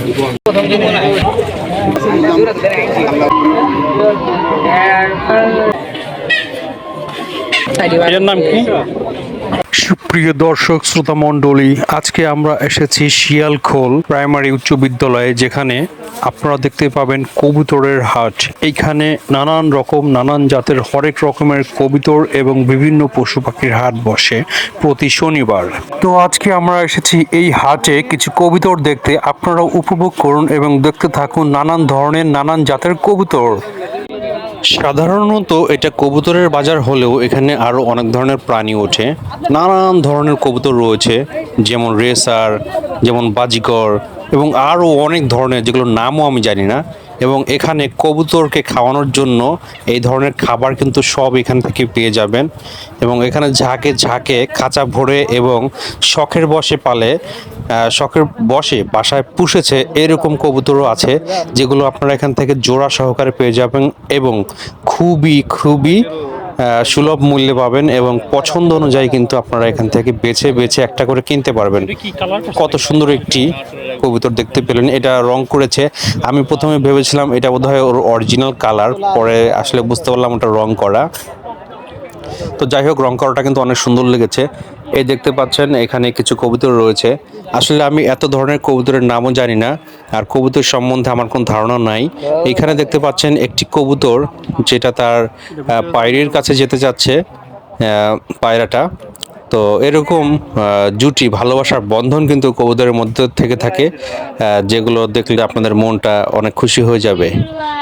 এর নাম কি? সুপ্রিয় দর্শক শ্রোতা মণ্ডলী, আজকে আমরা এসেছি শিয়ালখোল প্রাইমারি উচ্চ বিদ্যালয়ে, যেখানে আপনারা দেখতে পাবেন কবুতরের হাট। এইখানে নানান রকম নানান জাতের হরেক রকমের কবুতর এবং বিভিন্ন পশু পাখির হাট বসে প্রতি শনিবার। তো আজকে আমরা এসেছি এই হাটে কিছু কবুতর দেখতে। আপনারা উপভোগ করুন এবং দেখতে থাকুন নানান ধরনের নানান জাতের কবুতর। সাধারণত এটা কবুতরের বাজার হলেও এখানে আরও অনেক ধরনের প্রাণী ওঠে। নানান ধরনের কবুতর রয়েছে, যেমন রেসার, যেমন বাজিকর এবং আরও অনেক ধরনের, যেগুলোর নামও আমি জানি না। এবং এখানে কবুতরকে খাওয়ানোর জন্য এই ধরনের খাবার কিন্তু সব এখান থেকে পেয়ে যাবেন। এবং এখানে ঝাঁকে ঝাঁকে খাঁচা ভরে এবং শখের বশে পালে, শখের বশে বাসায় পুষেছে এরকম কবুতরও আছে, যেগুলো আপনারা এখান থেকে জোড়া সহকারে পেয়ে যাবেন এবং খুবই খুবই সুলভ মূল্যে পাবেন এবং পছন্দ অনুযায়ী কিন্তু আপনারা এখান থেকে বেছে বেছে একটা করে কিনতে পারবেন। কত সুন্দর একটি কবুতর দেখতে পেলেন, এটা রং করেছে। আমি প্রথমে ভেবেছিলাম এটা বোধহয় ওর অরিজিনাল কালার, পরে আসলে বুঝতে পারলাম ওটা রং করা। তো যাই হোক, রং করাটা কিন্তু অনেক সুন্দর লেগেছে। এই দেখতে পাচ্ছেন এখানে কিছু কবুতর রয়েছে। আসলে আমি এত ধরনের কবুতরের নামও জানি না, আর কবুতর সম্বন্ধে আমার কোনো ধারণা নাই। এখানে দেখতে পাচ্ছেন একটি কবুতর যেটা তার পায়রির কাছে যেতে চাচ্ছে, পায়রাটা। তো এরকম জুটি, ভালোবাসার বন্ধন কিন্তু কবুতরের মধ্যে থেকে থাকে, যেগুলো দেখলে আপনাদের মনটা অনেক খুশি হয়ে যাবে।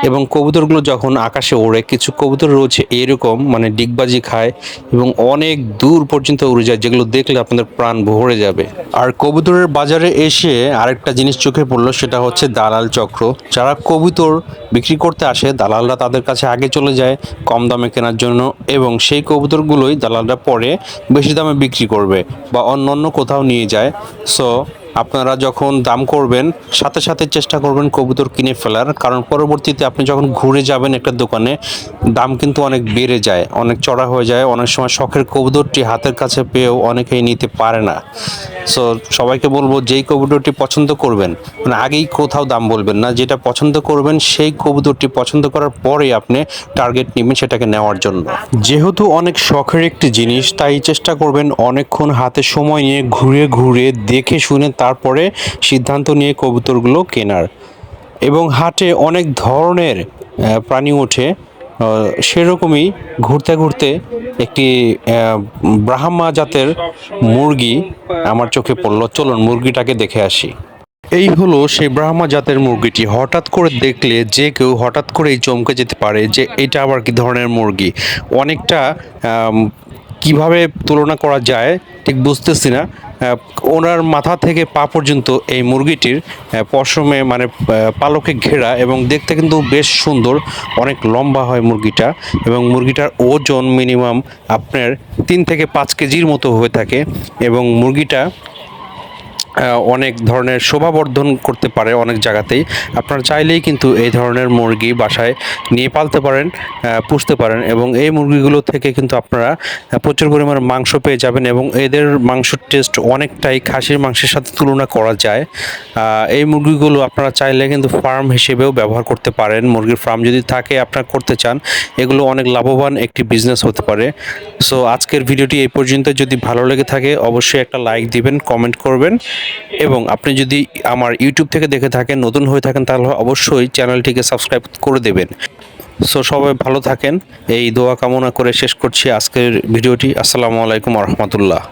এবং কবুতরগুলো যখন আকাশে ওড়ে, কিছু কবুতর রয়েছে এরকম মানে ডিগবাজি খায় এবং অনেক দূর পর্যন্ত উড়ে যায়, যেগুলো দেখলে আপনাদের প্রাণ ভরে যাবে। আর কবুতরের বাজারে এসে আরেকটা জিনিস চোখে পড়লো, সেটা হচ্ছে দালাল চক্র। যারা কবুতর বিক্রি করতে আসে, দালালরা তাদের কাছে আগে চলে যায় কম দামে কেনার জন্য, এবং সেই কবুতরগুলোই দালালরা পরে বেশি দামে বিক্রি করবে বা অন্য কোথাও নিয়ে যায়। সো আপনারা যখন দাম করবেন, সাথে সাথে চেষ্টা করবেন কবুতর কিনে ফেলার, কারণ পরবর্তীতে আপনি যখন ঘুরে যাবেন একটা দোকানে, দাম কিন্তু অনেক বেড়ে যায়, অনেক চড়া হয়ে যায়। অনেক সময় শখের কবুতরটি হাতের কাছে পেয়েও অনেকেই নিতে পারে না। সো সবাইকে বলবো, যেই কবুতরটি পছন্দ করবেন, মানে আগেই কোথাও দাম বলবেন না, যেটা পছন্দ করবেন সেই কবুতরটি পছন্দ করার পরেই আপনি টার্গেট নেবেন সেটাকে নেওয়ার জন্য। যেহেতু অনেক শখের একটি জিনিস, তাই চেষ্টা করবেন অনেকক্ষণ হাতে সময় নিয়ে ঘুরে ঘুরে দেখে শুনে তারপরে সিদ্ধান্ত নিয়ে কবুতরগুলো কেনার। এবং হাটে অনেক ধরনের প্রাণী ওঠে, সেরকমই ঘুরতে ঘুরতে একটি ব্রাহ্মা জাতের মুরগি আমার চোখে পড়লো। চলুন মুরগিটাকে দেখে আসি। এই হলো সেই ব্রাহ্মা জাতের মুরগিটি। হঠাৎ করে দেখলে যে কেউ হঠাৎ করেই চমকে যেতে পারে যে এটা আবার কি ধরনের মুরগি। অনেকটা কিভাবে তুলনা করা যায় ঠিক বুঝতেছি না। ওনার মাথা থেকে পা পর্যন্ত এই মুরগিটির পশমে মানে পালকে ঘেরা, এবং দেখতে কিন্তু বেশ সুন্দর, অনেক লম্বা হয় মুরগিটা, এবং মুরগিটার ওজন মিনিমাম আপনার 3 থেকে 5 কেজির মতো হয়ে থাকে। এবং মুরগিটা অনেক ধরনের শোভাবর্ধন করতে পারে অনেক জায়গাতেই। আপনারা চাইলেই কিন্তু এই ধরনের মুরগি বাসায় নিয়ে পালতে পারেন, পুষতে পারেন, এবং এই মুরগিগুলো থেকে কিন্তু আপনারা প্রচুর পরিমাণে মাংস পেয়ে যাবেন, এবং এদের মাংসের টেস্ট অনেকটাই খাসির মাংসের সাথে তুলনা করা যায়। এই মুরগিগুলো আপনারা চাইলে কিন্তু ফার্ম হিসেবেও ব্যবহার করতে পারেন। মুরগির ফার্ম যদি থাকে আপনারা করতে চান, এগুলো অনেক লাভবান একটি বিজনেস হতে পারে। সো আজকের ভিডিওটি এই পর্যন্ত। যদি ভালো লেগে থাকে অবশ্যই একটা লাইক দিবেন, কমেন্ট করবেন, এবং আপনি যদি আমার ইউটিউব থেকে দেখে থাকেন, নতুন হয়ে থাকেন, তাহলে অবশ্যই চ্যানেলটিকে সাবস্ক্রাইব করে দেবেন। সো সবাই ভালো থাকেন, এই দোয়া কামনা করে শেষ করছি আজকের ভিডিওটি। আসসালামু আলাইকুম ওয়া রাহমাতুল্লাহ।